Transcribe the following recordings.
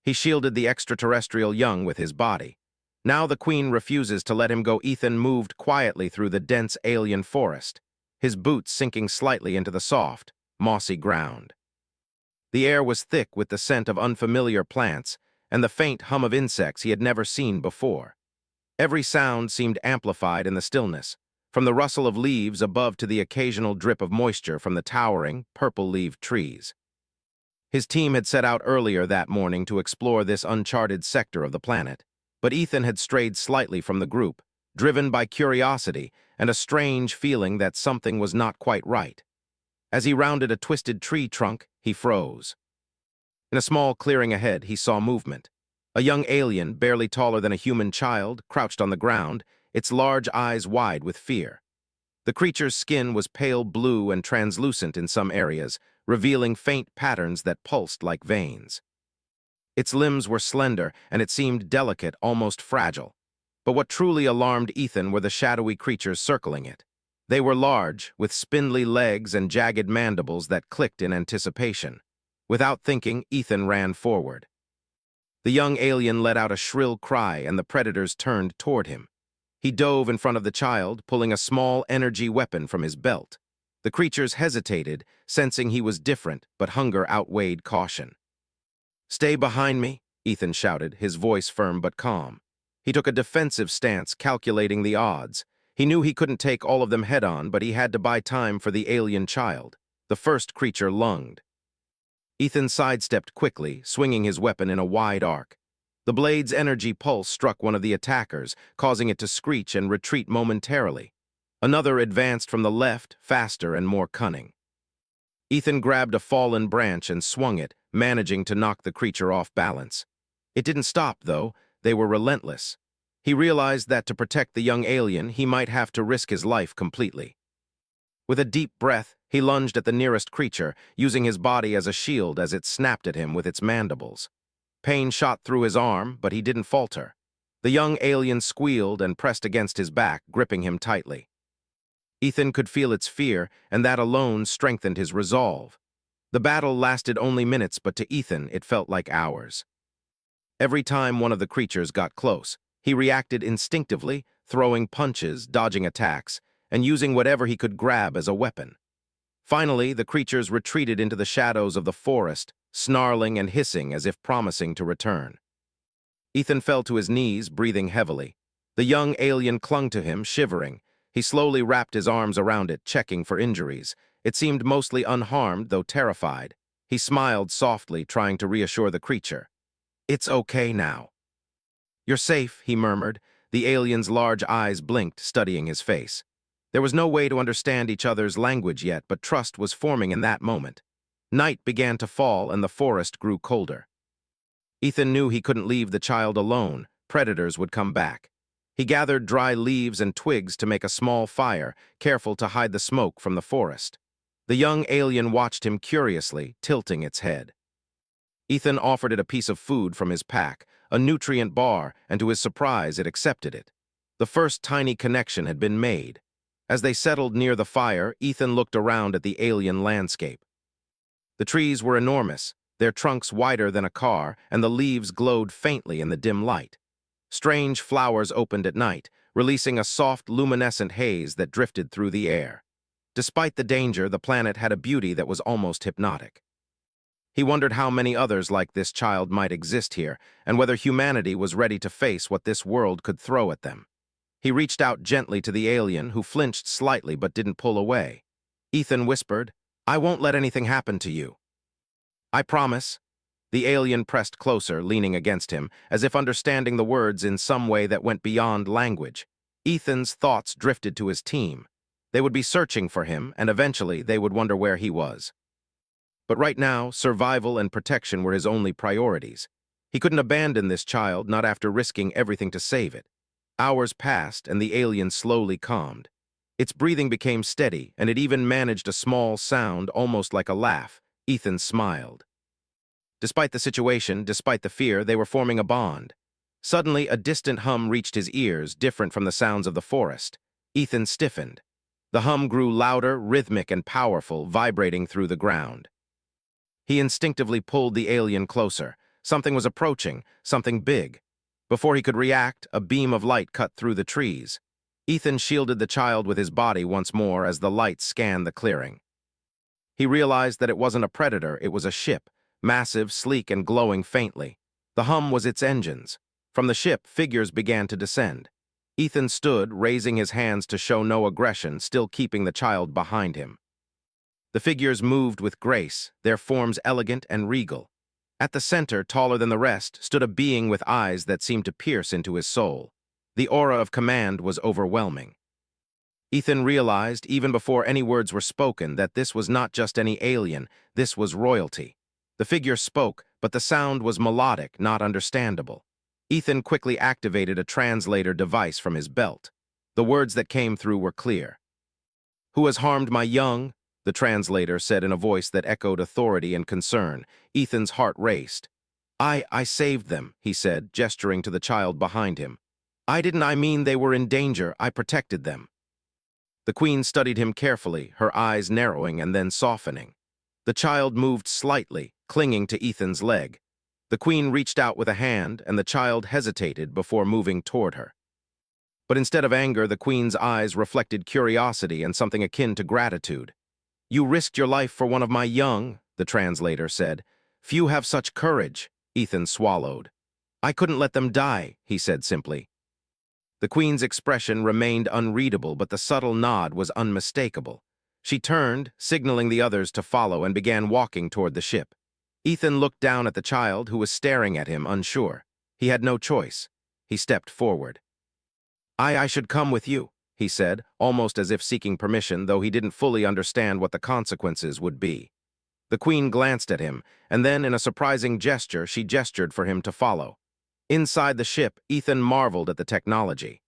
He shielded the extraterrestrial young with his body. Now the queen refuses to let him go. Ethan moved quietly through the dense alien forest, his boots sinking slightly into the soft, mossy ground. The air was thick with the scent of unfamiliar plants and the faint hum of insects he had never seen before. Every sound seemed amplified in the stillness, from the rustle of leaves above to the occasional drip of moisture from the towering, purple-leaved trees. His team had set out earlier that morning to explore this uncharted sector of the planet, but Ethan had strayed slightly from the group, driven by curiosity and a strange feeling that something was not quite right. As he rounded a twisted tree trunk, he froze. In a small clearing ahead, he saw movement. A young alien, barely taller than a human child, crouched on the ground, its large eyes wide with fear. The creature's skin was pale blue and translucent in some areas, revealing faint patterns that pulsed like veins. Its limbs were slender, and it seemed delicate, almost fragile. But what truly alarmed Ethan were the shadowy creatures circling it. They were large, with spindly legs and jagged mandibles that clicked in anticipation. Without thinking, Ethan ran forward. The young alien let out a shrill cry, and the predators turned toward him. He dove in front of the child, pulling a small energy weapon from his belt. The creatures hesitated, sensing he was different, but hunger outweighed caution. "Stay behind me," Ethan shouted, his voice firm but calm. He took a defensive stance, calculating the odds. He knew he couldn't take all of them head-on, but he had to buy time for the alien child. The first creature lunged. Ethan sidestepped quickly, swinging his weapon in a wide arc. The blade's energy pulse struck one of the attackers, causing it to screech and retreat momentarily. Another advanced from the left, faster and more cunning. Ethan grabbed a fallen branch and swung it, managing to knock the creature off balance. It didn't stop, though. They were relentless. He realized that to protect the young alien, he might have to risk his life completely. With a deep breath, he lunged at the nearest creature, using his body as a shield as it snapped at him with its mandibles. Pain shot through his arm, but he didn't falter. The young alien squealed and pressed against his back, gripping him tightly. Ethan could feel its fear, and that alone strengthened his resolve. The battle lasted only minutes, but to Ethan it felt like hours. Every time one of the creatures got close, he reacted instinctively, throwing punches, dodging attacks, and using whatever he could grab as a weapon. Finally, the creatures retreated into the shadows of the forest, snarling and hissing as if promising to return. Ethan fell to his knees, breathing heavily. The young alien clung to him, shivering. He slowly wrapped his arms around it, checking for injuries. It seemed mostly unharmed, though terrified. He smiled softly, trying to reassure the creature. "It's okay now." "You're safe," he murmured. The alien's large eyes blinked, studying his face. There was no way to understand each other's language yet, but trust was forming in that moment. Night began to fall, and the forest grew colder. Ethan knew he couldn't leave the child alone. Predators would come back. He gathered dry leaves and twigs to make a small fire, careful to hide the smoke from the forest. The young alien watched him curiously, tilting its head. Ethan offered it a piece of food from his pack, a nutrient bar, and to his surprise, it accepted it. The first tiny connection had been made. As they settled near the fire, Ethan looked around at the alien landscape. The trees were enormous, their trunks wider than a car, and the leaves glowed faintly in the dim light. Strange flowers opened at night, releasing a soft, luminescent haze that drifted through the air. Despite the danger, the planet had a beauty that was almost hypnotic. He wondered how many others like this child might exist here, and whether humanity was ready to face what this world could throw at them. He reached out gently to the alien, who flinched slightly but didn't pull away. Ethan whispered, "I won't let anything happen to you." "I promise." The alien pressed closer, leaning against him, as if understanding the words in some way that went beyond language. Ethan's thoughts drifted to his team. They would be searching for him, and eventually they would wonder where he was. But right now, survival and protection were his only priorities. He couldn't abandon this child, not after risking everything to save it. Hours passed, and the alien slowly calmed. Its breathing became steady, and it even managed a small sound, almost like a laugh. Ethan smiled. Despite the situation, despite the fear, they were forming a bond. Suddenly, a distant hum reached his ears, different from the sounds of the forest. Ethan stiffened. The hum grew louder, rhythmic and powerful, vibrating through the ground. He instinctively pulled the alien closer. Something was approaching, something big. Before he could react, a beam of light cut through the trees. Ethan shielded the child with his body once more as the light scanned the clearing. He realized that it wasn't a predator, it was a ship, massive, sleek, and glowing faintly. The hum was its engines. From the ship, figures began to descend. Ethan stood, raising his hands to show no aggression, still keeping the child behind him. The figures moved with grace, their forms elegant and regal. At the center, taller than the rest, stood a being with eyes that seemed to pierce into his soul. The aura of command was overwhelming. Ethan realized, even before any words were spoken, that this was not just any alien, this was royalty. The figure spoke, but the sound was melodic, not understandable. Ethan quickly activated a translator device from his belt. The words that came through were clear. "Who has harmed my young?" the translator said in a voice that echoed authority and concern. Ethan's heart raced. I saved them," he said, gesturing to the child behind him. I mean they were in danger, I protected them." The queen studied him carefully, her eyes narrowing and then softening. The child moved slightly, clinging to Ethan's leg. The queen reached out with a hand, and the child hesitated before moving toward her. But instead of anger, the queen's eyes reflected curiosity and something akin to gratitude. "You risked your life for one of my young," the translator said. "Few have such courage." Ethan swallowed. "I couldn't let them die," he said simply. The queen's expression remained unreadable, but the subtle nod was unmistakable. She turned, signaling the others to follow, and began walking toward the ship. Ethan looked down at the child, who was staring at him, unsure. He had no choice. He stepped forward. I should come with you," he said, almost as if seeking permission, though he didn't fully understand what the consequences would be. The queen glanced at him, and then, in a surprising gesture, she gestured for him to follow. Inside the ship, Ethan marveled at the technology.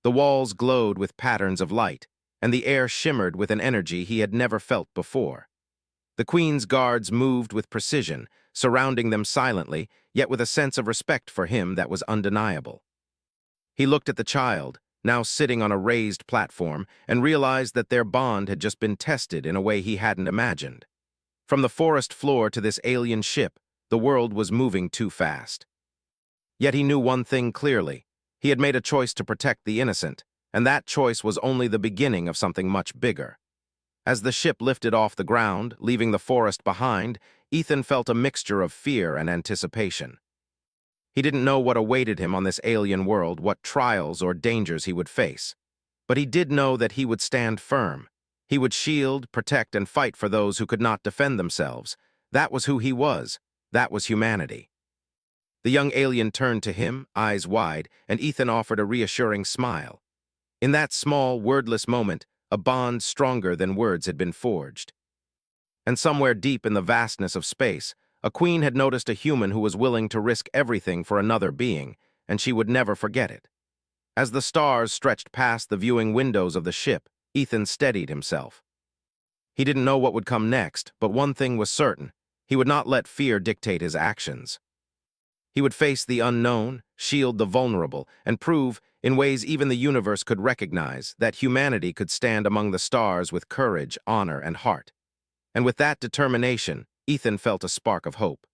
The walls glowed with patterns of light, and the air shimmered with an energy he had never felt before. The queen's guards moved with precision, surrounding them silently, yet with a sense of respect for him that was undeniable. He looked at the child, now sitting on a raised platform, and realized that their bond had just been tested in a way he hadn't imagined. From the forest floor to this alien ship, the world was moving too fast. Yet he knew one thing clearly. He had made a choice to protect the innocent, and that choice was only the beginning of something much bigger. As the ship lifted off the ground, leaving the forest behind, Ethan felt a mixture of fear and anticipation. He didn't know what awaited him on this alien world, what trials or dangers he would face. But he did know that he would stand firm. He would shield, protect, and fight for those who could not defend themselves. That was who he was. That was humanity. The young alien turned to him, eyes wide, and Ethan offered a reassuring smile. In that small, wordless moment, a bond stronger than words had been forged. And somewhere deep in the vastness of space, a queen had noticed a human who was willing to risk everything for another being, and she would never forget it. As the stars stretched past the viewing windows of the ship, Ethan steadied himself. He didn't know what would come next, but one thing was certain: he would not let fear dictate his actions. He would face the unknown, shield the vulnerable, and prove, in ways even the universe could recognize, that humanity could stand among the stars with courage, honor, and heart. And with that determination, Ethan felt a spark of hope.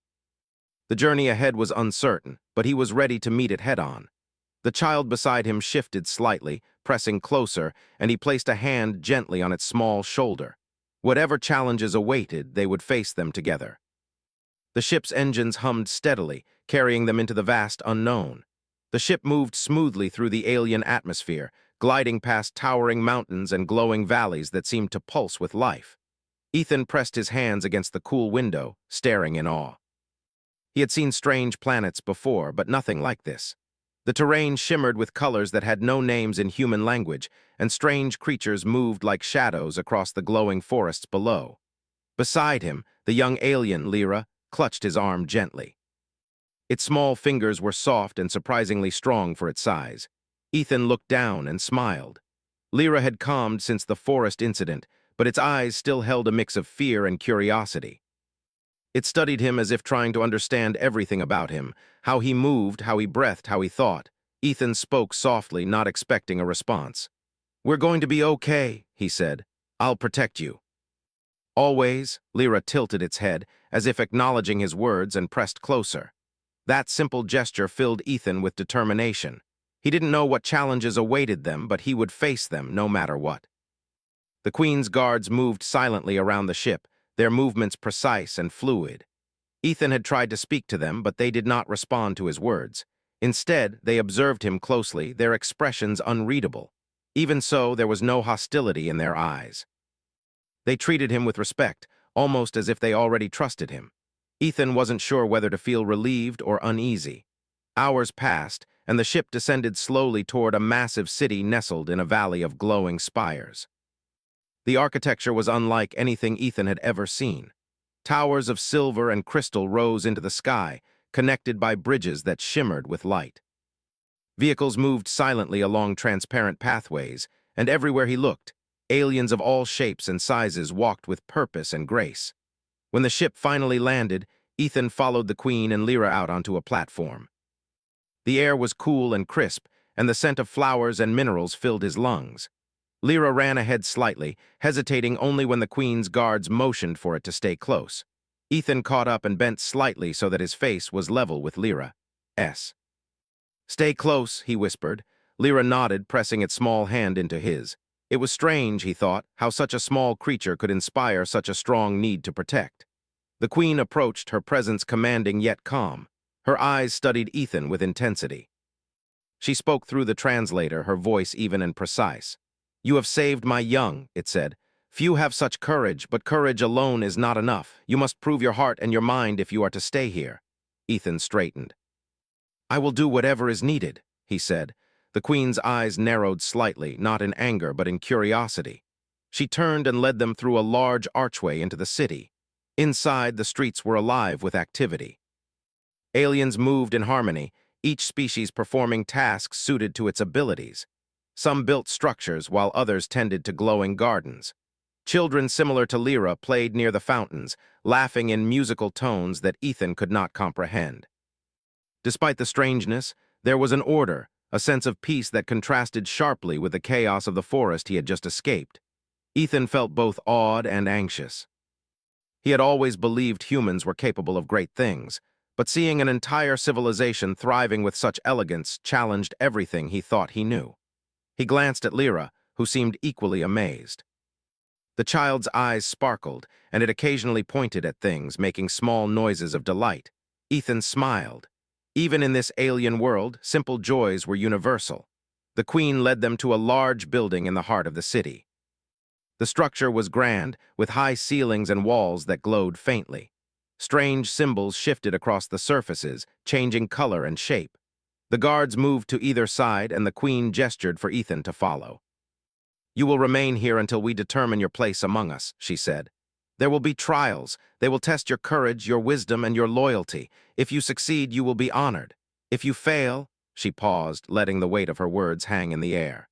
The journey ahead was uncertain, but he was ready to meet it head-on. The child beside him shifted slightly, pressing closer, and he placed a hand gently on its small shoulder. Whatever challenges awaited, they would face them together. The ship's engines hummed steadily, carrying them into the vast unknown. The ship moved smoothly through the alien atmosphere, gliding past towering mountains and glowing valleys that seemed to pulse with life. Ethan pressed his hands against the cool window, staring in awe. He had seen strange planets before, but nothing like this. The terrain shimmered with colors that had no names in human language, and strange creatures moved like shadows across the glowing forests below. Beside him, the young alien, Lyra, clutched his arm gently. Its small fingers were soft and surprisingly strong for its size. Ethan looked down and smiled. Lyra had calmed since the forest incident, but its eyes still held a mix of fear and curiosity. It studied him as if trying to understand everything about him, how he moved, how he breathed, how he thought. Ethan spoke softly, not expecting a response. "We're going to be okay," he said. "I'll protect you." Always, Lyra tilted its head, as if acknowledging his words, and pressed closer. That simple gesture filled Ethan with determination. He didn't know what challenges awaited them, but he would face them no matter what. The Queen's guards moved silently around the ship, their movements precise and fluid. Ethan had tried to speak to them, but they did not respond to his words. Instead, they observed him closely, their expressions unreadable. Even so, there was no hostility in their eyes. They treated him with respect, almost as if they already trusted him. Ethan wasn't sure whether to feel relieved or uneasy. Hours passed, and the ship descended slowly toward a massive city nestled in a valley of glowing spires. The architecture was unlike anything Ethan had ever seen. Towers of silver and crystal rose into the sky, connected by bridges that shimmered with light. Vehicles moved silently along transparent pathways, and everywhere he looked, aliens of all shapes and sizes walked with purpose and grace. When the ship finally landed, Ethan followed the Queen and Lyra out onto a platform. The air was cool and crisp, and the scent of flowers and minerals filled his lungs. Lyra ran ahead slightly, hesitating only when the Queen's guards motioned for it to stay close. Ethan caught up and bent slightly so that his face was level with Lyra's. "Stay close," he whispered. Lyra nodded, pressing its small hand into his. It was strange, he thought, how such a small creature could inspire such a strong need to protect. The Queen approached, her presence commanding yet calm. Her eyes studied Ethan with intensity. She spoke through the translator, her voice even and precise. "You have saved my young," it said. "Few have such courage, but courage alone is not enough. You must prove your heart and your mind if you are to stay here." Ethan straightened. "I will do whatever is needed," he said. The Queen's eyes narrowed slightly, not in anger but in curiosity. She turned and led them through a large archway into the city. Inside, the streets were alive with activity. Aliens moved in harmony, each species performing tasks suited to its abilities. Some built structures, while others tended to glowing gardens. Children similar to Lyra played near the fountains, laughing in musical tones that Ethan could not comprehend. Despite the strangeness, there was an order, a sense of peace that contrasted sharply with the chaos of the forest he had just escaped. Ethan felt both awed and anxious. He had always believed humans were capable of great things, but seeing an entire civilization thriving with such elegance challenged everything he thought he knew. He glanced at Lyra, who seemed equally amazed. The child's eyes sparkled, and it occasionally pointed at things, making small noises of delight. Ethan smiled. Even in this alien world, simple joys were universal. The Queen led them to a large building in the heart of the city. The structure was grand, with high ceilings and walls that glowed faintly. Strange symbols shifted across the surfaces, changing color and shape. The guards moved to either side, and the Queen gestured for Ethan to follow. "You will remain here until we determine your place among us," she said. "There will be trials. They will test your courage, your wisdom, and your loyalty. If you succeed, you will be honored. If you fail—" She paused, letting the weight of her words hang in the air.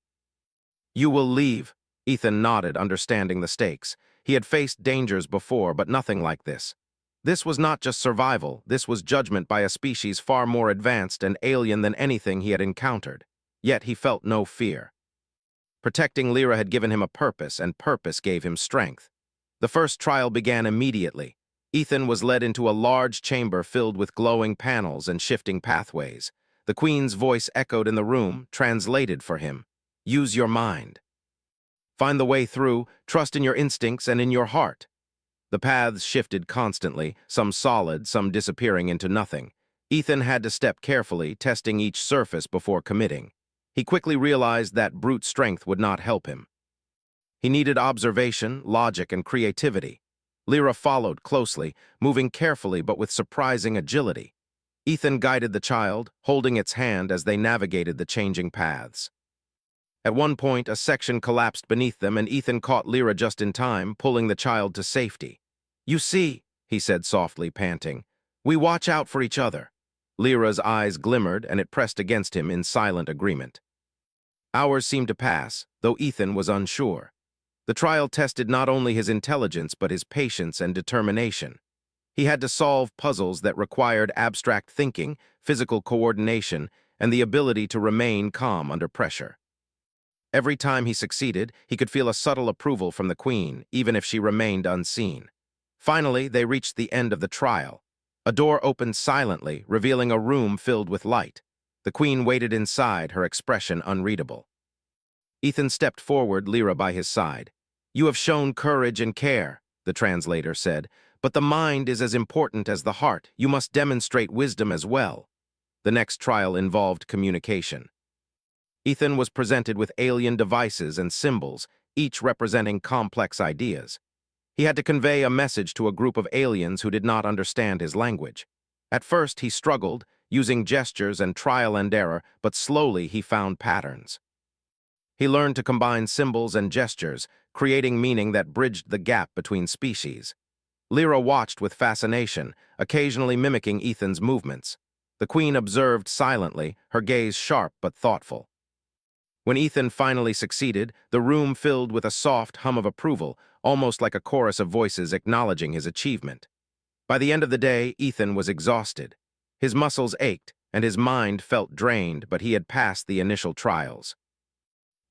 "You will leave." Ethan nodded, understanding the stakes. He had faced dangers before, but nothing like this. This was not just survival, this was judgment by a species far more advanced and alien than anything he had encountered. Yet he felt no fear. Protecting Lyra had given him a purpose, and purpose gave him strength. The first trial began immediately. Ethan was led into a large chamber filled with glowing panels and shifting pathways. The Queen's voice echoed in the room, translated for him. "Use your mind. Find the way through, trust in your instincts and in your heart." The paths shifted constantly, some solid, some disappearing into nothing. Ethan had to step carefully, testing each surface before committing. He quickly realized that brute strength would not help him. He needed observation, logic, and creativity. Lyra followed closely, moving carefully but with surprising agility. Ethan guided the child, holding its hand as they navigated the changing paths. At one point, a section collapsed beneath them, and Ethan caught Lyra just in time, pulling the child to safety. "You see," he said softly, panting, "we watch out for each other." Lyra's eyes glimmered, and it pressed against him in silent agreement. Hours seemed to pass, though Ethan was unsure. The trial tested not only his intelligence but his patience and determination. He had to solve puzzles that required abstract thinking, physical coordination, and the ability to remain calm under pressure. Every time he succeeded, he could feel a subtle approval from the queen, even if she remained unseen. Finally, they reached the end of the trial. A door opened silently, revealing a room filled with light. The queen waited inside, her expression unreadable. Ethan stepped forward, Lyra by his side. "You have shown courage and care," the translator said, "but the mind is as important as the heart. You must demonstrate wisdom as well." The next trial involved communication. Ethan was presented with alien devices and symbols, each representing complex ideas. He had to convey a message to a group of aliens who did not understand his language. At first, he struggled, using gestures and trial and error, but slowly he found patterns. He learned to combine symbols and gestures, creating meaning that bridged the gap between species. Lyra watched with fascination, occasionally mimicking Ethan's movements. The queen observed silently, her gaze sharp but thoughtful. When Ethan finally succeeded, the room filled with a soft hum of approval, almost like a chorus of voices acknowledging his achievement. By the end of the day, Ethan was exhausted. His muscles ached, and his mind felt drained, but he had passed the initial trials.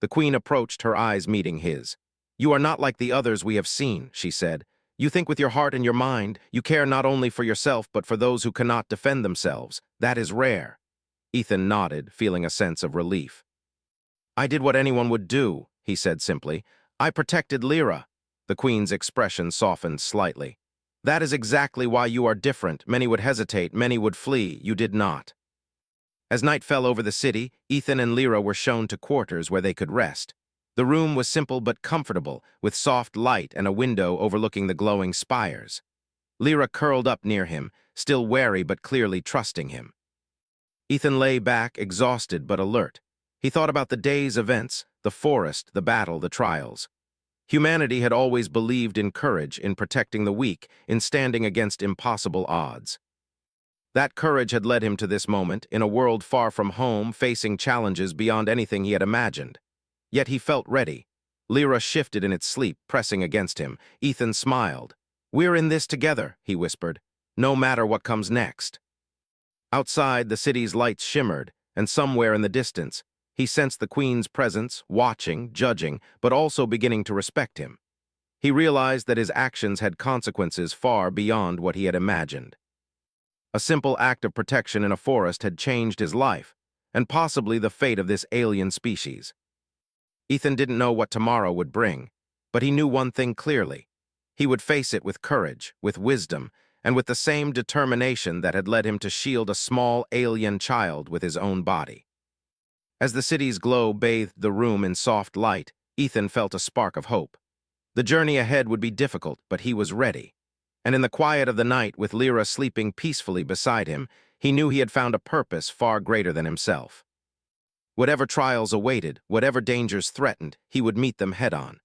The queen approached, her eyes meeting his. "You are not like the others we have seen," she said. "You think with your heart and your mind. You care not only for yourself, but for those who cannot defend themselves. That is rare." Ethan nodded, feeling a sense of relief. "I did what anyone would do," he said simply. "I protected Lyra." The queen's expression softened slightly. "That is exactly why you are different. Many would hesitate, many would flee. You did not." As night fell over the city, Ethan and Lyra were shown to quarters where they could rest. The room was simple but comfortable, with soft light and a window overlooking the glowing spires. Lyra curled up near him, still wary but clearly trusting him. Ethan lay back, exhausted but alert. He thought about the day's events, the forest, the battle, the trials. Humanity had always believed in courage, in protecting the weak, in standing against impossible odds. That courage had led him to this moment, in a world far from home, facing challenges beyond anything he had imagined. Yet he felt ready. Lyra shifted in its sleep, pressing against him. Ethan smiled. "We're in this together," he whispered, "no matter what comes next." Outside, the city's lights shimmered, and somewhere in the distance, he sensed the queen's presence, watching, judging, but also beginning to respect him. He realized that his actions had consequences far beyond what he had imagined. A simple act of protection in a forest had changed his life, and possibly the fate of this alien species. Ethan didn't know what tomorrow would bring, but he knew one thing clearly. He would face it with courage, with wisdom, and with the same determination that had led him to shield a small alien child with his own body. As the city's glow bathed the room in soft light, Ethan felt a spark of hope. The journey ahead would be difficult, but he was ready. And in the quiet of the night, with Lyra sleeping peacefully beside him, he knew he had found a purpose far greater than himself. Whatever trials awaited, whatever dangers threatened, he would meet them head-on.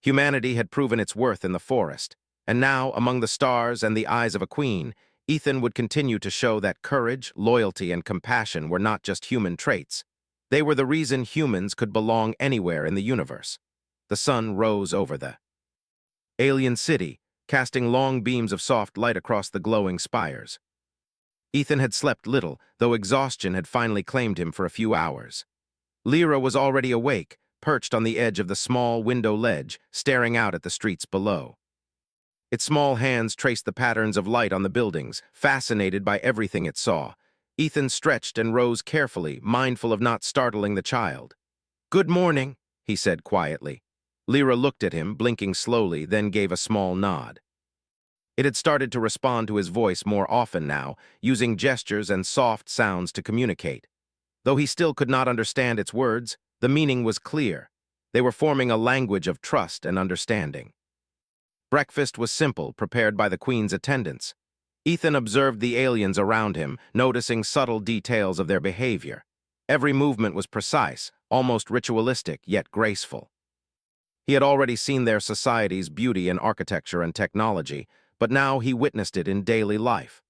Humanity had proven its worth in the forest, and now, among the stars and the eyes of a queen, Ethan would continue to show that courage, loyalty, and compassion were not just human traits. They were the reason humans could belong anywhere in the universe. The sun rose over the alien city, casting long beams of soft light across the glowing spires. Ethan had slept little, though exhaustion had finally claimed him for a few hours. Lyra was already awake, perched on the edge of the small window ledge, staring out at the streets below. Its small hands traced the patterns of light on the buildings, fascinated by everything it saw. Ethan stretched and rose carefully, mindful of not startling the child. "Good morning," he said quietly. Lyra looked at him, blinking slowly, then gave a small nod. It had started to respond to his voice more often now, using gestures and soft sounds to communicate. Though he still could not understand its words, the meaning was clear. They were forming a language of trust and understanding. Breakfast was simple, prepared by the queen's attendants. Ethan observed the aliens around him, noticing subtle details of their behavior. Every movement was precise, almost ritualistic, yet graceful. He had already seen their society's beauty in architecture and technology, but now he witnessed it in daily life.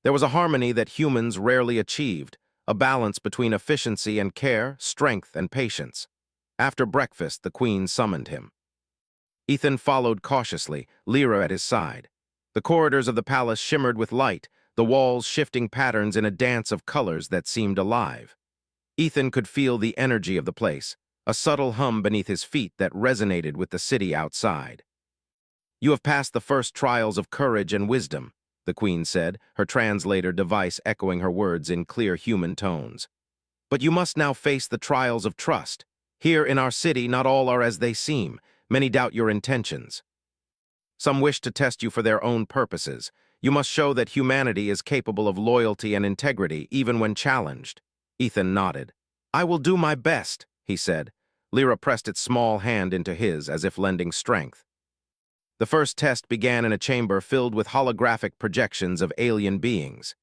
There was a harmony that humans rarely achieved, a balance between efficiency and care, strength and patience. After breakfast, the queen summoned him. Ethan followed cautiously, Lyra at his side. The corridors of the palace shimmered with light, the walls shifting patterns in a dance of colors that seemed alive. Ethan could feel the energy of the place, a subtle hum beneath his feet that resonated with the city outside. "You have passed the first trials of courage and wisdom," the queen said, her translator device echoing her words in clear human tones. "But you must now face the trials of trust. Here in our city, not all are as they seem. Many doubt your intentions. Some wish to test you for their own purposes. You must show that humanity is capable of loyalty and integrity even when challenged." Ethan nodded. "I will do my best," he said. Lyra pressed its small hand into his as if lending strength. The first test began in a chamber filled with holographic projections of alien beings.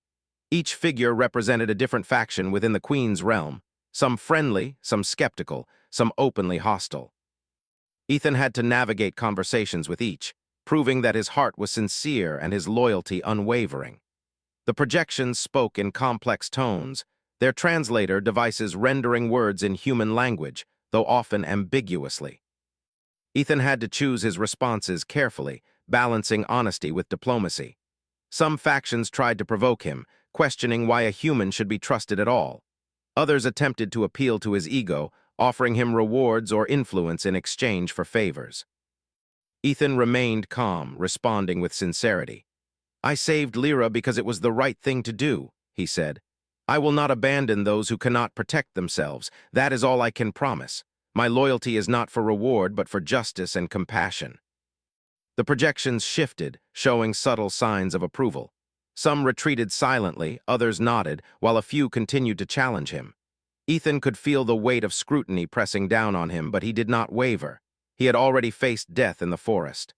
Each figure represented a different faction within the Queen's realm, some friendly, some skeptical, some openly hostile. Ethan had to navigate conversations with each, proving that his heart was sincere and his loyalty unwavering. The projections spoke in complex tones, their translator devices rendering words in human language, though often ambiguously. Ethan had to choose his responses carefully, balancing honesty with diplomacy. Some factions tried to provoke him, questioning why a human should be trusted at all. Others attempted to appeal to his ego, offering him rewards or influence in exchange for favors. Ethan remained calm, responding with sincerity. "I saved Lyra because it was the right thing to do," he said. "I will not abandon those who cannot protect themselves. That is all I can promise. My loyalty is not for reward, but for justice and compassion." The projections shifted, showing subtle signs of approval. Some retreated silently, others nodded, while a few continued to challenge him. Ethan could feel the weight of scrutiny pressing down on him, but he did not waver. He had already faced death in the forest.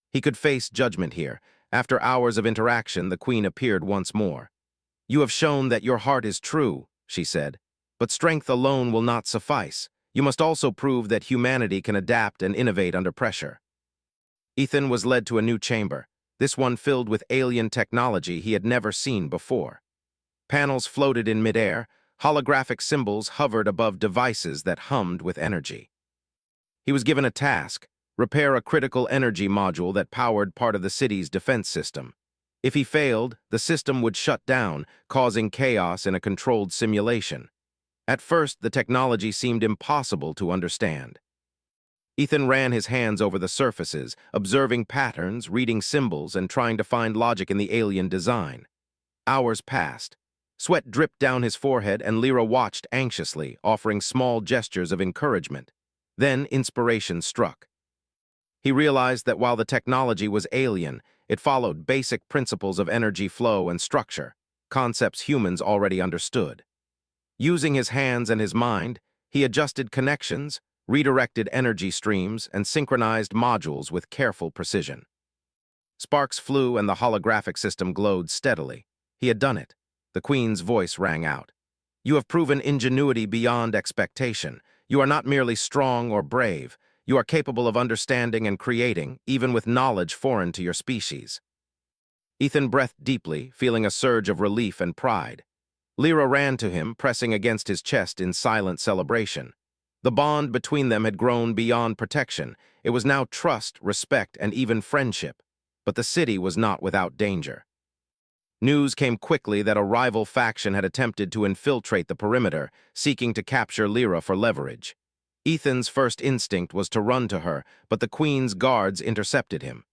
He could face judgment here. After hours of interaction, the Queen appeared once more. "You have shown that your heart is true," she said. "But strength alone will not suffice. You must also prove that humanity can adapt and innovate under pressure." Ethan was led to a new chamber, this one filled with alien technology he had never seen before. Panels floated in midair, holographic symbols hovered above devices that hummed with energy. He was given a task: repair a critical energy module that powered part of the city's defense system. If he failed, the system would shut down, causing chaos in a controlled simulation. At first, the technology seemed impossible to understand. Ethan ran his hands over the surfaces, observing patterns, reading symbols, and trying to find logic in the alien design. Hours passed. Sweat dripped down his forehead, and Lyra watched anxiously, offering small gestures of encouragement. Then inspiration struck. He realized that while the technology was alien, it followed basic principles of energy flow and structure, concepts humans already understood. Using his hands and his mind, he adjusted connections, redirected energy streams, and synchronized modules with careful precision. Sparks flew and the holographic system glowed steadily. He had done it. The Queen's voice rang out. "You have proven ingenuity beyond expectation. You are not merely strong or brave. You are capable of understanding and creating, even with knowledge foreign to your species." Ethan breathed deeply, feeling a surge of relief and pride. Lyra ran to him, pressing against his chest in silent celebration. The bond between them had grown beyond protection. It was now trust, respect, and even friendship. But the city was not without danger. News came quickly that a rival faction had attempted to infiltrate the perimeter, seeking to capture Lyra for leverage. Ethan's first instinct was to run to her, but the Queen's guards intercepted him.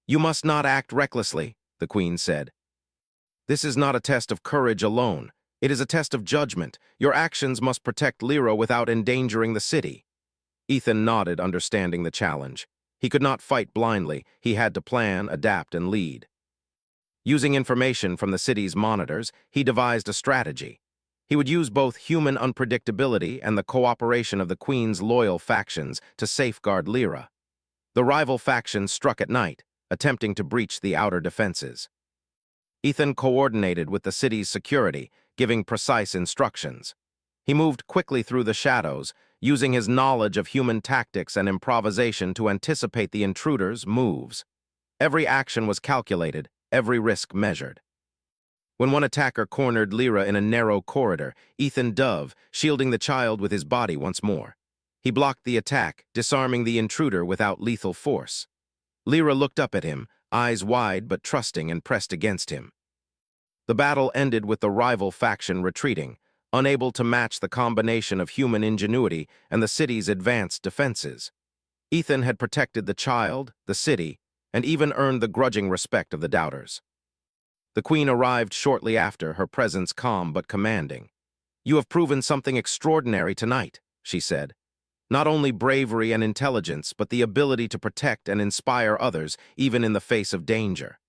"You must not act recklessly," the Queen said. "This is not a test of courage alone. It is a test of judgment. Your actions must protect Lyra without endangering the city." Ethan nodded, understanding the challenge. He could not fight blindly. He had to plan, adapt, and lead. Using information from the city's monitors, he devised a strategy. He would use both human unpredictability and the cooperation of the Queen's loyal factions to safeguard Lyra. The rival faction struck at night, attempting to breach the outer defenses. Ethan coordinated with the city's security, giving precise instructions. He moved quickly through the shadows, using his knowledge of human tactics and improvisation to anticipate the intruders' moves. Every action was calculated, every risk measured. When one attacker cornered Lyra in a narrow corridor, Ethan dove, shielding the child with his body once more. He blocked the attack, disarming the intruder without lethal force. Lyra looked up at him, eyes wide but trusting, and pressed against him. The battle ended with the rival faction retreating, unable to match the combination of human ingenuity and the city's advanced defenses. Ethan had protected the child, the city, and even earned the grudging respect of the doubters. The queen arrived shortly after, her presence calm but commanding. "You have proven something extraordinary tonight," she said. "Not only bravery and intelligence, but the ability to protect and inspire others, even in the face of danger.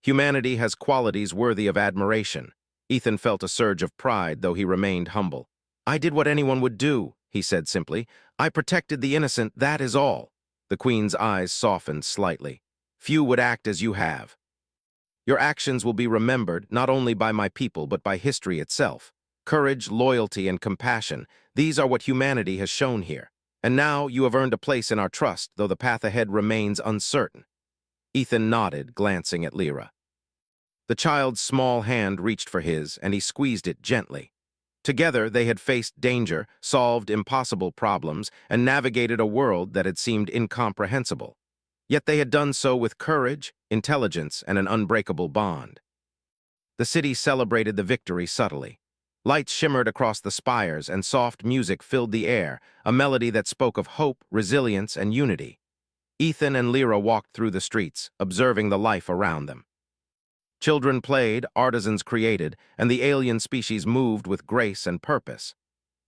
Humanity has qualities worthy of admiration." Ethan felt a surge of pride, though he remained humble. "I did what anyone would do," he said simply. "I protected the innocent, that is all." The queen's eyes softened slightly. "Few would act as you have. Your actions will be remembered not only by my people but by history itself. Courage, loyalty, and compassion, these are what humanity has shown here. And now you have earned a place in our trust, though the path ahead remains uncertain." Ethan nodded, glancing at Lyra. The child's small hand reached for his, and he squeezed it gently. Together they had faced danger, solved impossible problems, and navigated a world that had seemed incomprehensible. Yet they had done so with courage, intelligence, and an unbreakable bond. The city celebrated the victory subtly. Lights shimmered across the spires, and soft music filled the air, a melody that spoke of hope, resilience, and unity. Ethan and Lyra walked through the streets, observing the life around them. Children played, artisans created, and the alien species moved with grace and purpose.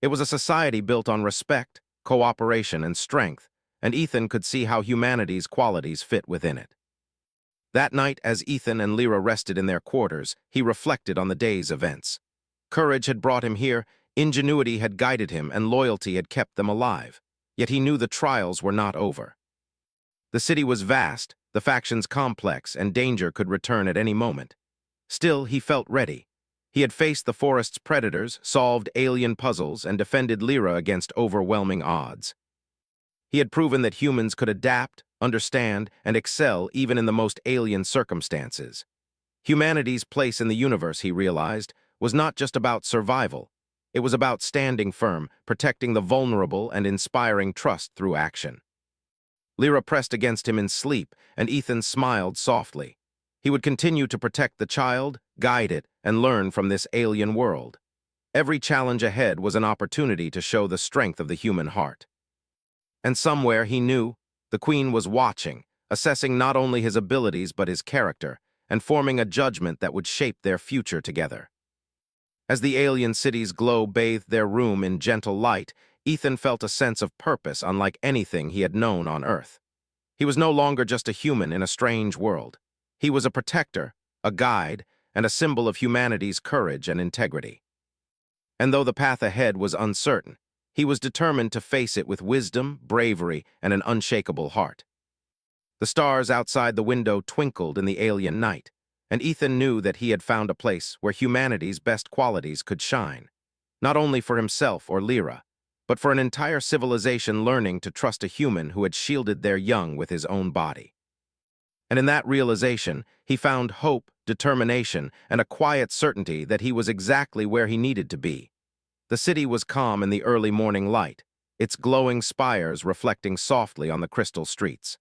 It was a society built on respect, cooperation, and strength, and Ethan could see how humanity's qualities fit within it. That night, as Ethan and Lyra rested in their quarters, he reflected on the day's events. Courage had brought him here, ingenuity had guided him, and loyalty had kept them alive. Yet he knew the trials were not over. The city was vast, the factions complex, and danger could return at any moment. Still, he felt ready. He had faced the forest's predators, solved alien puzzles, and defended Lyra against overwhelming odds. He had proven that humans could adapt, understand, and excel even in the most alien circumstances. Humanity's place in the universe, he realized, was not just about survival. It was about standing firm, protecting the vulnerable, and inspiring trust through action. Lyra pressed against him in sleep, and Ethan smiled softly. He would continue to protect the child, guide it, and learn from this alien world. Every challenge ahead was an opportunity to show the strength of the human heart. And somewhere, he knew, the queen was watching, assessing not only his abilities but his character, and forming a judgment that would shape their future together. As the alien city's glow bathed their room in gentle light, Ethan felt a sense of purpose unlike anything he had known on Earth. He was no longer just a human in a strange world. He was a protector, a guide, and a symbol of humanity's courage and integrity. And though the path ahead was uncertain, he was determined to face it with wisdom, bravery, and an unshakable heart. The stars outside the window twinkled in the alien night, and Ethan knew that he had found a place where humanity's best qualities could shine, not only for himself or Lyra, but for an entire civilization learning to trust a human who had shielded their young with his own body. And in that realization, he found hope, determination, and a quiet certainty that he was exactly where he needed to be. The city was calm in the early morning light, its glowing spires reflecting softly on the crystal streets.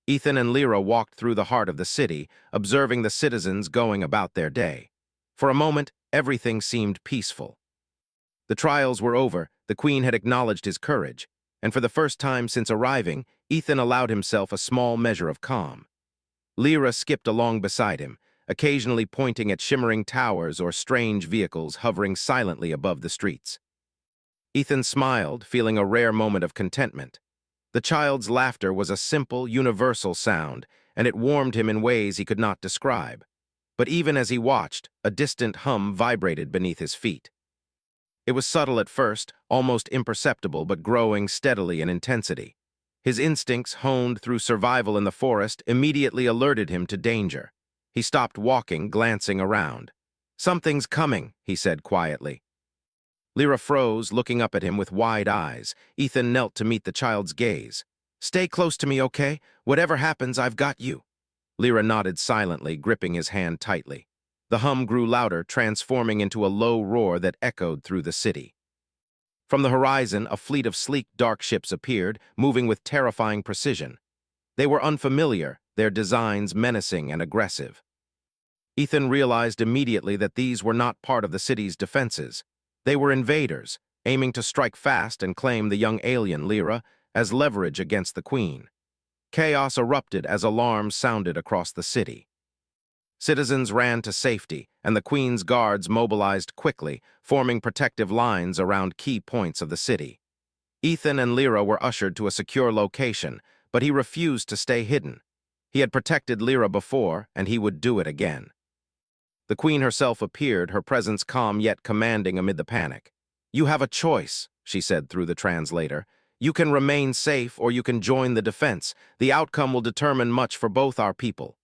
Ethan and Lyra walked through the heart of the city, observing the citizens going about their day. For a moment, everything seemed peaceful. The trials were over, the queen had acknowledged his courage, and for the first time since arriving, Ethan allowed himself a small measure of calm. Lyra skipped along beside him, occasionally pointing at shimmering towers or strange vehicles hovering silently above the streets. Ethan smiled, feeling a rare moment of contentment. The child's laughter was a simple, universal sound, and it warmed him in ways he could not describe. But even as he watched, a distant hum vibrated beneath his feet. It was subtle at first, almost imperceptible, but growing steadily in intensity. His instincts, honed through survival in the forest, immediately alerted him to danger. He stopped walking, glancing around. "Something's coming," he said quietly. Lyra froze, looking up at him with wide eyes. Ethan knelt to meet the child's gaze. "Stay close to me, okay? Whatever happens, I've got you." Lyra nodded silently, gripping his hand tightly. The hum grew louder, transforming into a low roar that echoed through the city. From the horizon, a fleet of sleek, dark ships appeared, moving with terrifying precision. They were unfamiliar, their designs menacing and aggressive. Ethan realized immediately that these were not part of the city's defenses. They were invaders, aiming to strike fast and claim the young alien, Lyra, as leverage against the Queen. Chaos erupted as alarms sounded across the city. Citizens ran to safety, and the Queen's guards mobilized quickly, forming protective lines around key points of the city. Ethan and Lyra were ushered to a secure location, but he refused to stay hidden. He had protected Lyra before, and he would do it again. The Queen herself appeared, her presence calm yet commanding amid the panic. "You have a choice," she said through the translator. "You can remain safe or you can join the defense. The outcome will determine much for both our people."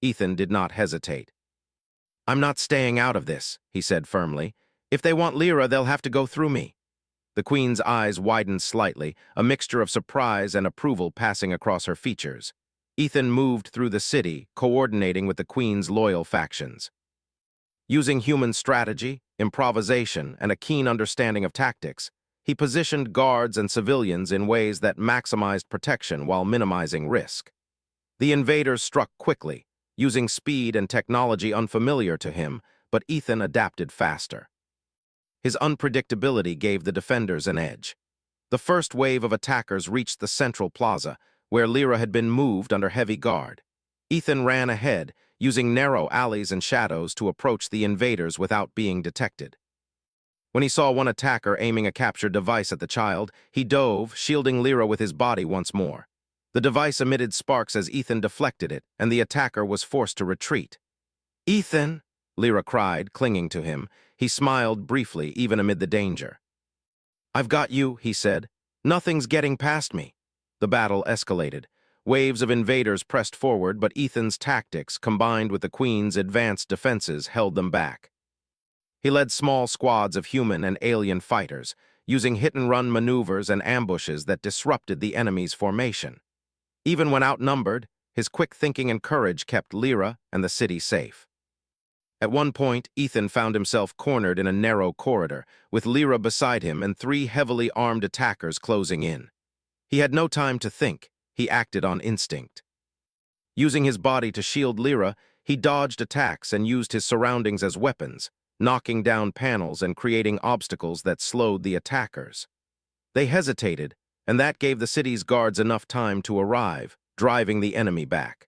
Ethan did not hesitate. "I'm not staying out of this," he said firmly. "If they want Lyra, they'll have to go through me." The Queen's eyes widened slightly, a mixture of surprise and approval passing across her features. Ethan moved through the city, coordinating with the Queen's loyal factions. Using human strategy, improvisation, and a keen understanding of tactics, he positioned guards and civilians in ways that maximized protection while minimizing risk. The invaders struck quickly, using speed and technology unfamiliar to him, but Ethan adapted faster. His unpredictability gave the defenders an edge. The first wave of attackers reached the central plaza, where Lyra had been moved under heavy guard. Ethan ran ahead, using narrow alleys and shadows to approach the invaders without being detected. When he saw one attacker aiming a captured device at the child, he dove, shielding Lyra with his body once more. The device emitted sparks as Ethan deflected it, and the attacker was forced to retreat. "Ethan!" Lyra cried, clinging to him. He smiled briefly, even amid the danger. "I've got you," he said. "Nothing's getting past me." The battle escalated. Waves of invaders pressed forward, but Ethan's tactics, combined with the Queen's advanced defenses, held them back. He led small squads of human and alien fighters, using hit-and-run maneuvers and ambushes that disrupted the enemy's formation. Even when outnumbered, his quick thinking and courage kept Lyra and the city safe. At one point, Ethan found himself cornered in a narrow corridor, with Lyra beside him and 3 heavily armed attackers closing in. He had no time to think. He acted on instinct. Using his body to shield Lyra, he dodged attacks and used his surroundings as weapons, knocking down panels and creating obstacles that slowed the attackers. They hesitated, and that gave the city's guards enough time to arrive, driving the enemy back.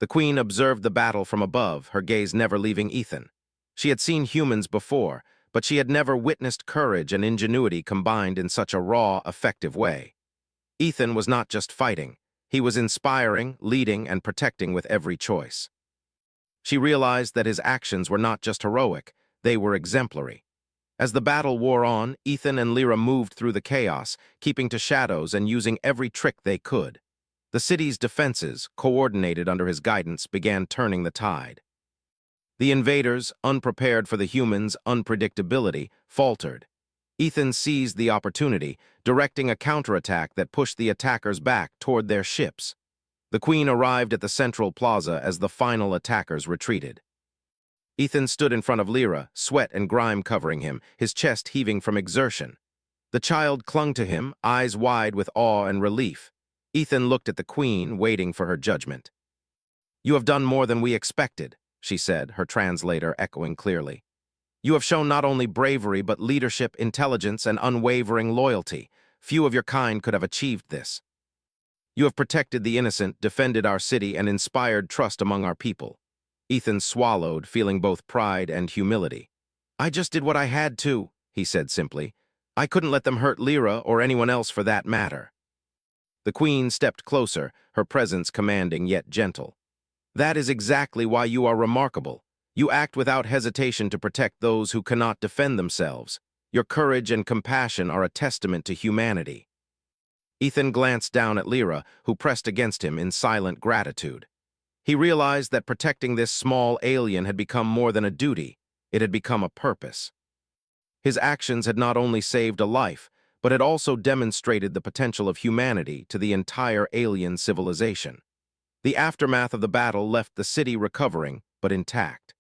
The Queen observed the battle from above, her gaze never leaving Ethan. She had seen humans before, but she had never witnessed courage and ingenuity combined in such a raw, effective way. Ethan was not just fighting. He was inspiring, leading, and protecting with every choice. She realized that his actions were not just heroic, they were exemplary. As the battle wore on, Ethan and Lyra moved through the chaos, keeping to shadows and using every trick they could. The city's defenses, coordinated under his guidance, began turning the tide. The invaders, unprepared for the humans' unpredictability, faltered. Ethan seized the opportunity, directing a counterattack that pushed the attackers back toward their ships. The Queen arrived at the central plaza as the final attackers retreated. Ethan stood in front of Lyra, sweat and grime covering him, his chest heaving from exertion. The child clung to him, eyes wide with awe and relief. Ethan looked at the Queen, waiting for her judgment. "You have done more than we expected," she said, her translator echoing clearly. "You have shown not only bravery but leadership, intelligence, and unwavering loyalty. Few of your kind could have achieved this. You have protected the innocent, defended our city, and inspired trust among our people." Ethan swallowed, feeling both pride and humility. "I just did what I had to," he said simply. "I couldn't let them hurt Lyra or anyone else for that matter." The Queen stepped closer, her presence commanding yet gentle. "That is exactly why you are remarkable. You act without hesitation to protect those who cannot defend themselves. Your courage and compassion are a testament to humanity." Ethan glanced down at Lyra, who pressed against him in silent gratitude. He realized that protecting this small alien had become more than a duty, it had become a purpose. His actions had not only saved a life, but had also demonstrated the potential of humanity to the entire alien civilization. The aftermath of the battle left the city recovering, but intact.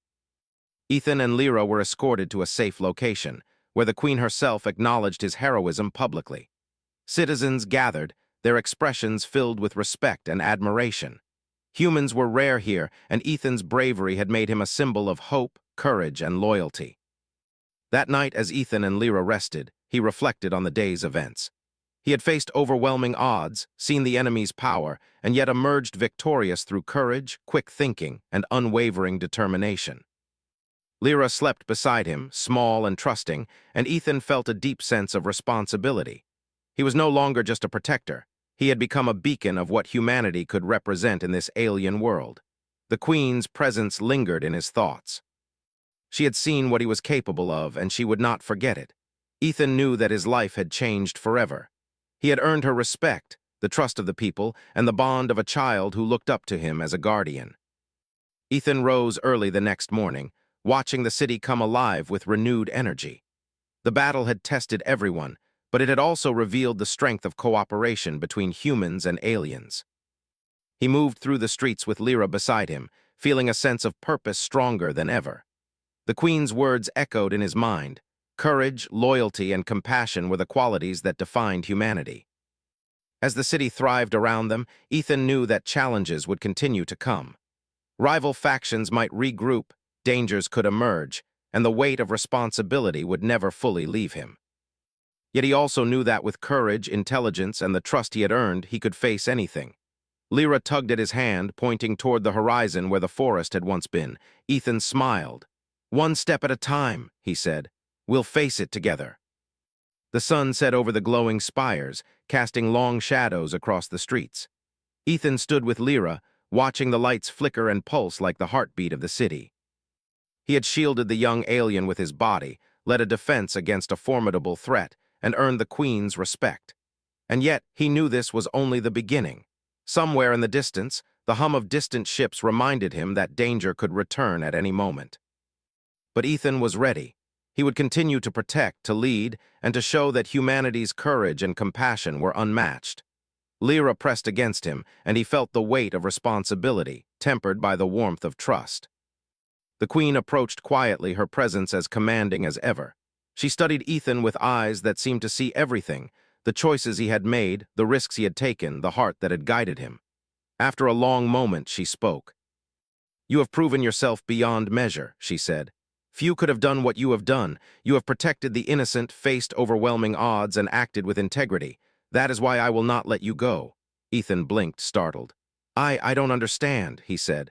Ethan and Lyra were escorted to a safe location, where the Queen herself acknowledged his heroism publicly. Citizens gathered, their expressions filled with respect and admiration. Humans were rare here, and Ethan's bravery had made him a symbol of hope, courage, and loyalty. That night, as Ethan and Lyra rested, he reflected on the day's events. He had faced overwhelming odds, seen the enemy's power, and yet emerged victorious through courage, quick thinking, and unwavering determination. Lyra slept beside him, small and trusting, and Ethan felt a deep sense of responsibility. He was no longer just a protector. He had become a beacon of what humanity could represent in this alien world. The Queen's presence lingered in his thoughts. She had seen what he was capable of, and she would not forget it. Ethan knew that his life had changed forever. He had earned her respect, the trust of the people, and the bond of a child who looked up to him as a guardian. Ethan rose early the next morning, watching the city come alive with renewed energy. The battle had tested everyone, but it had also revealed the strength of cooperation between humans and aliens. He moved through the streets with Lyra beside him, feeling a sense of purpose stronger than ever. The Queen's words echoed in his mind. Courage, loyalty, and compassion were the qualities that defined humanity. As the city thrived around them, Ethan knew that challenges would continue to come. Rival factions might regroup, dangers could emerge, and the weight of responsibility would never fully leave him. Yet he also knew that with courage, intelligence, and the trust he had earned, he could face anything. Lyra tugged at his hand, pointing toward the horizon where the forest had once been. Ethan smiled. "One step at a time," he said. "We'll face it together." The sun set over the glowing spires, casting long shadows across the streets. Ethan stood with Lyra, watching the lights flicker and pulse like the heartbeat of the city. He had shielded the young alien with his body, led a defense against a formidable threat, and earned the Queen's respect. And yet, he knew this was only the beginning. Somewhere in the distance, the hum of distant ships reminded him that danger could return at any moment. But Ethan was ready. He would continue to protect, to lead, and to show that humanity's courage and compassion were unmatched. Lyra pressed against him, and he felt the weight of responsibility, tempered by the warmth of trust. The Queen approached quietly, her presence as commanding as ever. She studied Ethan with eyes that seemed to see everything, the choices he had made, the risks he had taken, the heart that had guided him. After a long moment, she spoke. "You have proven yourself beyond measure," she said. "Few could have done what you have done. You have protected the innocent, faced overwhelming odds, and acted with integrity. That is why I will not let you go." Ethan blinked, startled. I don't understand," he said.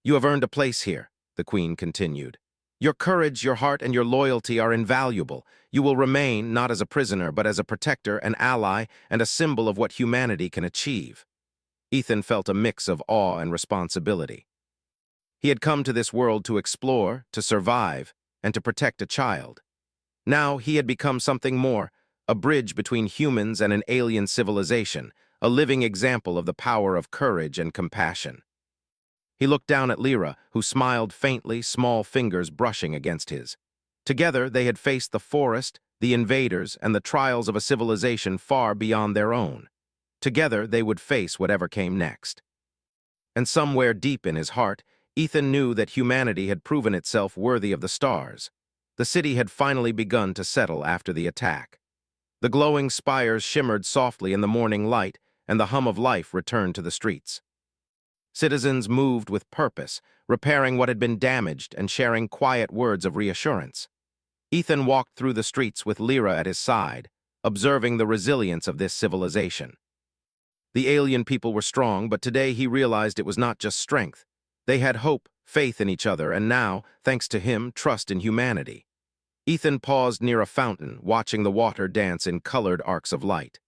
"You have earned a place here," the Queen continued. "Your courage, your heart, and your loyalty are invaluable. You will remain, not as a prisoner, but as a protector, an ally, and a symbol of what humanity can achieve." Ethan felt a mix of awe and responsibility. He had come to this world to explore, to survive, and to protect a child. Now he had become something more, a bridge between humans and an alien civilization, a living example of the power of courage and compassion. He looked down at Lyra, who smiled faintly, small fingers brushing against his. Together, they had faced the forest, the invaders, and the trials of a civilization far beyond their own. Together, they would face whatever came next. And somewhere deep in his heart, Ethan knew that humanity had proven itself worthy of the stars. The city had finally begun to settle after the attack. The glowing spires shimmered softly in the morning light, and the hum of life returned to the streets. Citizens moved with purpose, repairing what had been damaged and sharing quiet words of reassurance. Ethan walked through the streets with Lyra at his side, observing the resilience of this civilization. The alien people were strong, but today he realized it was not just strength. They had hope, faith in each other, and now, thanks to him, trust in humanity. Ethan paused near a fountain, watching the water dance in colored arcs of light.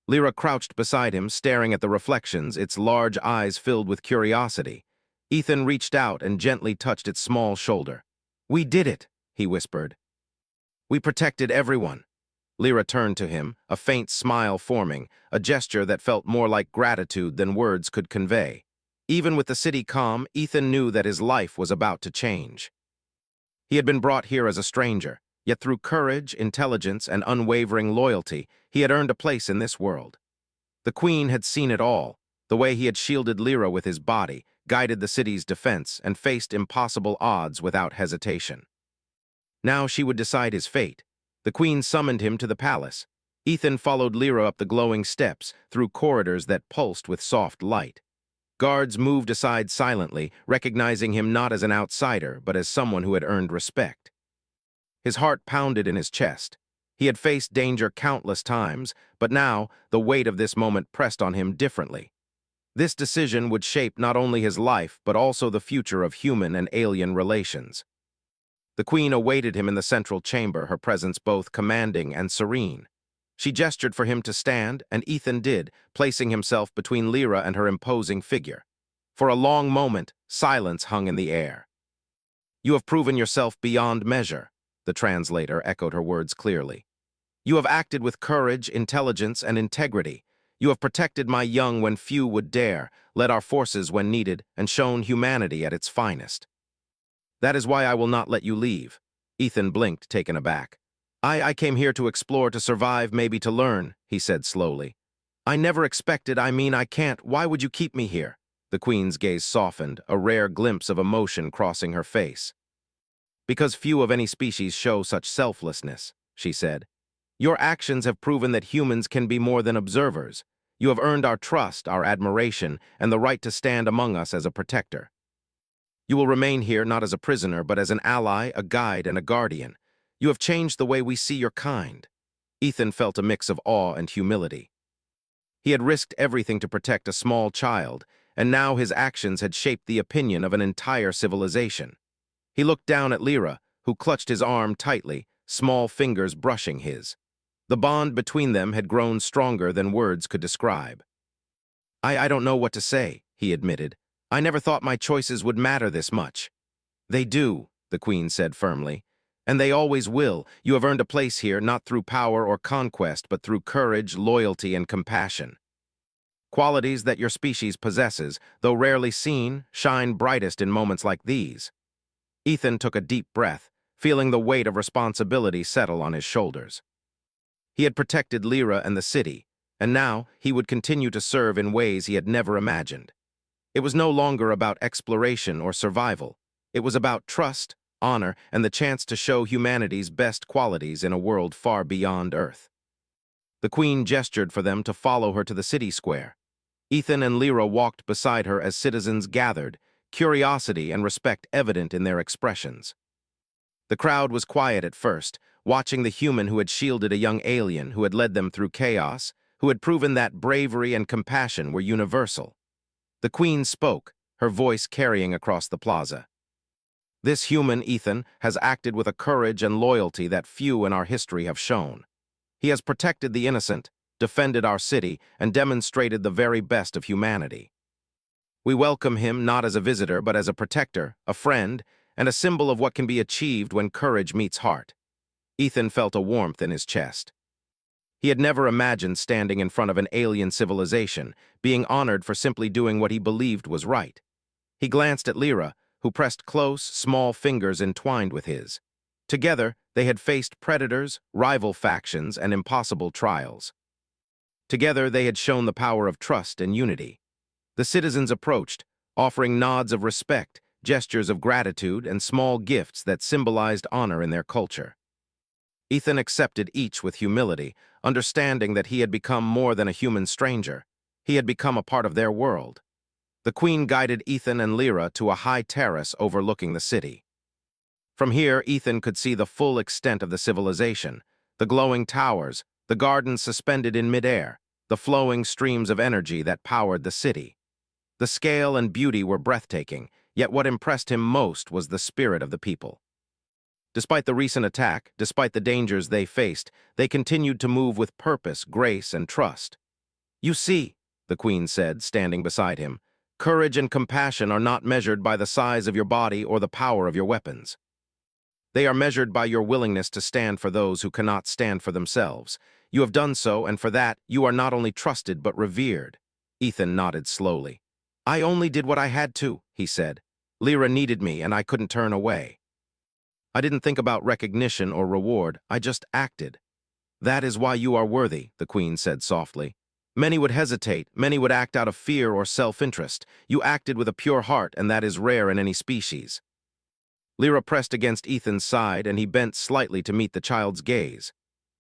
Lyra crouched beside him, staring at the reflections, its large eyes filled with curiosity. Ethan reached out and gently touched its small shoulder. "We did it," he whispered. "We protected everyone." Lyra turned to him, a faint smile forming, a gesture that felt more like gratitude than words could convey. Even with the city calm, Ethan knew that his life was about to change. He had been brought here as a stranger, yet through courage, intelligence, and unwavering loyalty, he had earned a place in this world. The Queen had seen it all, the way he had shielded Lyra with his body, guided the city's defense, and faced impossible odds without hesitation. Now she would decide his fate. The Queen summoned him to the palace. Ethan followed Lyra up the glowing steps, through corridors that pulsed with soft light. Guards moved aside silently, recognizing him not as an outsider, but as someone who had earned respect. His heart pounded in his chest. He had faced danger countless times, but now the weight of this moment pressed on him differently. This decision would shape not only his life, but also the future of human and alien relations. The queen awaited him in the central chamber, her presence both commanding and serene. She gestured for him to stand, and Ethan did, placing himself between Lyra and her imposing figure. For a long moment, silence hung in the air. "You have proven yourself beyond measure," the translator echoed her words clearly. "You have acted with courage, intelligence, and integrity. You have protected my young when few would dare, led our forces when needed, and shown humanity at its finest. That is why I will not let you leave." Ethan blinked, taken aback. I came here to explore, to survive, maybe to learn," he said slowly. "I never expected, I can't. Why would you keep me here?" The queen's gaze softened, a rare glimpse of emotion crossing her face. "Because few of any species show such selflessness," she said. "Your actions have proven that humans can be more than observers. You have earned our trust, our admiration, and the right to stand among us as a protector. You will remain here not as a prisoner, but as an ally, a guide, and a guardian. You have changed the way we see your kind." Ethan felt a mix of awe and humility. He had risked everything to protect a small child, and now his actions had shaped the opinion of an entire civilization. He looked down at Lyra, who clutched his arm tightly, small fingers brushing his. The bond between them had grown stronger than words could describe. I don't know what to say," he admitted. "I never thought my choices would matter this much." "They do," the queen said firmly. "And they always will. You have earned a place here, not through power or conquest, but through courage, loyalty, and compassion. Qualities that your species possesses, though rarely seen, shine brightest in moments like these." Ethan took a deep breath, feeling the weight of responsibility settle on his shoulders. He had protected Lyra and the city, and now he would continue to serve in ways he had never imagined. It was no longer about exploration or survival. It was about trust, honor, and the chance to show humanity's best qualities in a world far beyond Earth. The queen gestured for them to follow her to the city square. Ethan and Lyra walked beside her as citizens gathered, curiosity and respect evident in their expressions. The crowd was quiet at first, watching the human who had shielded a young alien, who had led them through chaos, who had proven that bravery and compassion were universal. The queen spoke, her voice carrying across the plaza. "This human, Ethan, has acted with a courage and loyalty that few in our history have shown. He has protected the innocent, defended our city, and demonstrated the very best of humanity. We welcome him not as a visitor, but as a protector, a friend, and a symbol of what can be achieved when courage meets heart." Ethan felt a warmth in his chest. He had never imagined standing in front of an alien civilization, being honored for simply doing what he believed was right. He glanced at Lyra, who pressed close, small fingers entwined with his. Together, they had faced predators, rival factions, and impossible trials. Together, they had shown the power of trust and unity. The citizens approached, offering nods of respect, gestures of gratitude, and small gifts that symbolized honor in their culture. Ethan accepted each with humility, understanding that he had become more than a human stranger. He had become a part of their world. The queen guided Ethan and Lyra to a high terrace overlooking the city. From here, Ethan could see the full extent of the civilization, the glowing towers, the gardens suspended in midair, the flowing streams of energy that powered the city. The scale and beauty were breathtaking, yet what impressed him most was the spirit of the people. Despite the recent attack, despite the dangers they faced, they continued to move with purpose, grace, and trust. "You see," the queen said, standing beside him, "courage and compassion are not measured by the size of your body or the power of your weapons. They are measured by your willingness to stand for those who cannot stand for themselves. You have done so, and for that, you are not only trusted but revered." Ethan nodded slowly. "I only did what I had to," he said. "Lyra needed me, and I couldn't turn away. I didn't think about recognition or reward, I just acted." "That is why you are worthy," the queen said softly. "Many would hesitate, many would act out of fear or self-interest. You acted with a pure heart, and that is rare in any species." Lyra pressed against Ethan's side, and he bent slightly to meet the child's gaze.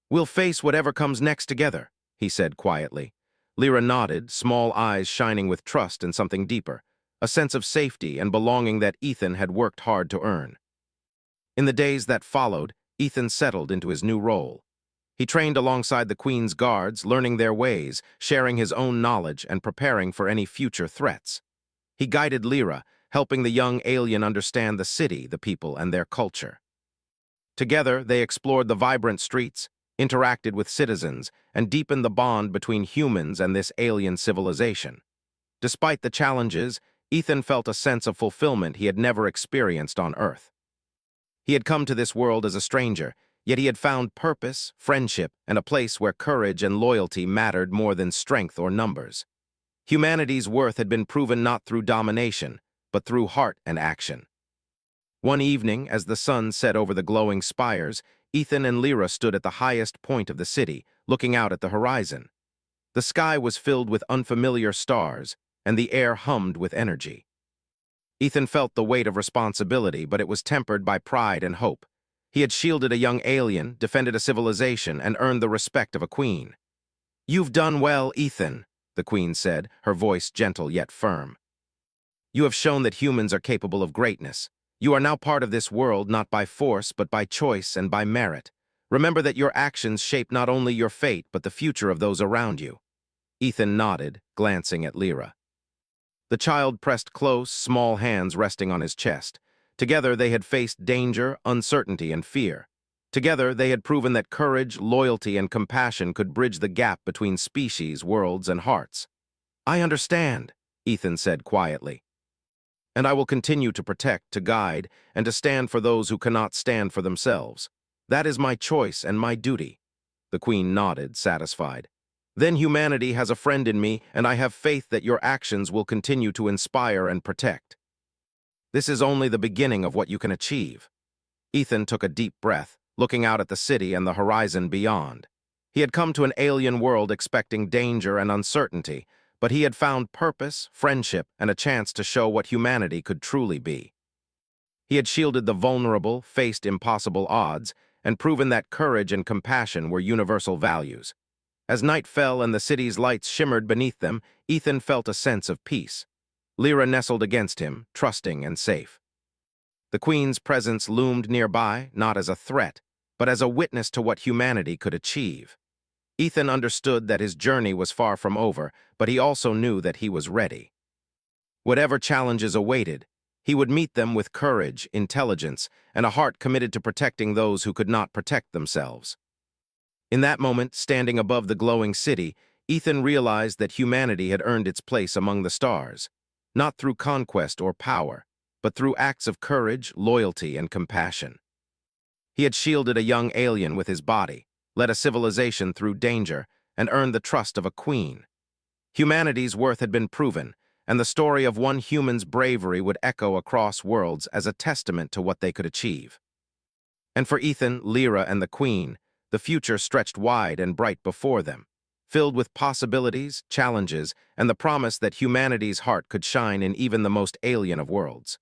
"We'll face whatever comes next together," he said quietly. Lyra nodded, small eyes shining with trust and something deeper, a sense of safety and belonging that Ethan had worked hard to earn. In the days that followed, Ethan settled into his new role. He trained alongside the Queen's guards, learning their ways, sharing his own knowledge, and preparing for any future threats. He guided Lyra, helping the young alien understand the city, the people, and their culture. Together, they explored the vibrant streets, interacted with citizens, and deepened the bond between humans and this alien civilization. Despite the challenges, Ethan felt a sense of fulfillment he had never experienced on Earth. He had come to this world as a stranger, yet he had found purpose, friendship, and a place where courage and loyalty mattered more than strength or numbers. Humanity's worth had been proven not through domination, but through heart and action. One evening, as the sun set over the glowing spires, Ethan and Lyra stood at the highest point of the city, looking out at the horizon. The sky was filled with unfamiliar stars, and the air hummed with energy. Ethan felt the weight of responsibility, but it was tempered by pride and hope. He had shielded a young alien, defended a civilization, and earned the respect of a queen. "You've done well, Ethan," the queen said, her voice gentle yet firm. "You have shown that humans are capable of greatness. You are now part of this world not by force, but by choice and by merit. Remember that your actions shape not only your fate, but the future of those around you." Ethan nodded, glancing at Lyra. The child pressed close, small hands resting on his chest. Together they had faced danger, uncertainty, and fear. Together they had proven that courage, loyalty, and compassion could bridge the gap between species, worlds, and hearts. "I understand," Ethan said quietly. "And I will continue to protect, to guide, and to stand for those who cannot stand for themselves. That is my choice and my duty." The queen nodded, satisfied. "Then humanity has a friend in me, and I have faith that your actions will continue to inspire and protect. This is only the beginning of what you can achieve." Ethan took a deep breath, looking out at the city and the horizon beyond. He had come to an alien world expecting danger and uncertainty, but he had found purpose, friendship, and a chance to show what humanity could truly be. He had shielded the vulnerable, faced impossible odds, and proven that courage and compassion were universal values. As night fell and the city's lights shimmered beneath them, Ethan felt a sense of peace. Lyra nestled against him, trusting and safe. The Queen's presence loomed nearby, not as a threat, but as a witness to what humanity could achieve. Ethan understood that his journey was far from over, but he also knew that he was ready. Whatever challenges awaited, he would meet them with courage, intelligence, and a heart committed to protecting those who could not protect themselves. In that moment, standing above the glowing city, Ethan realized that humanity had earned its place among the stars, not through conquest or power, but through acts of courage, loyalty, and compassion. He had shielded a young alien with his body, led a civilization through danger, and earned the trust of a queen. Humanity's worth had been proven, and the story of one human's bravery would echo across worlds as a testament to what they could achieve. And for Ethan, Lyra, and the queen, the future stretched wide and bright before them, filled with possibilities, challenges, and the promise that humanity's heart could shine in even the most alien of worlds.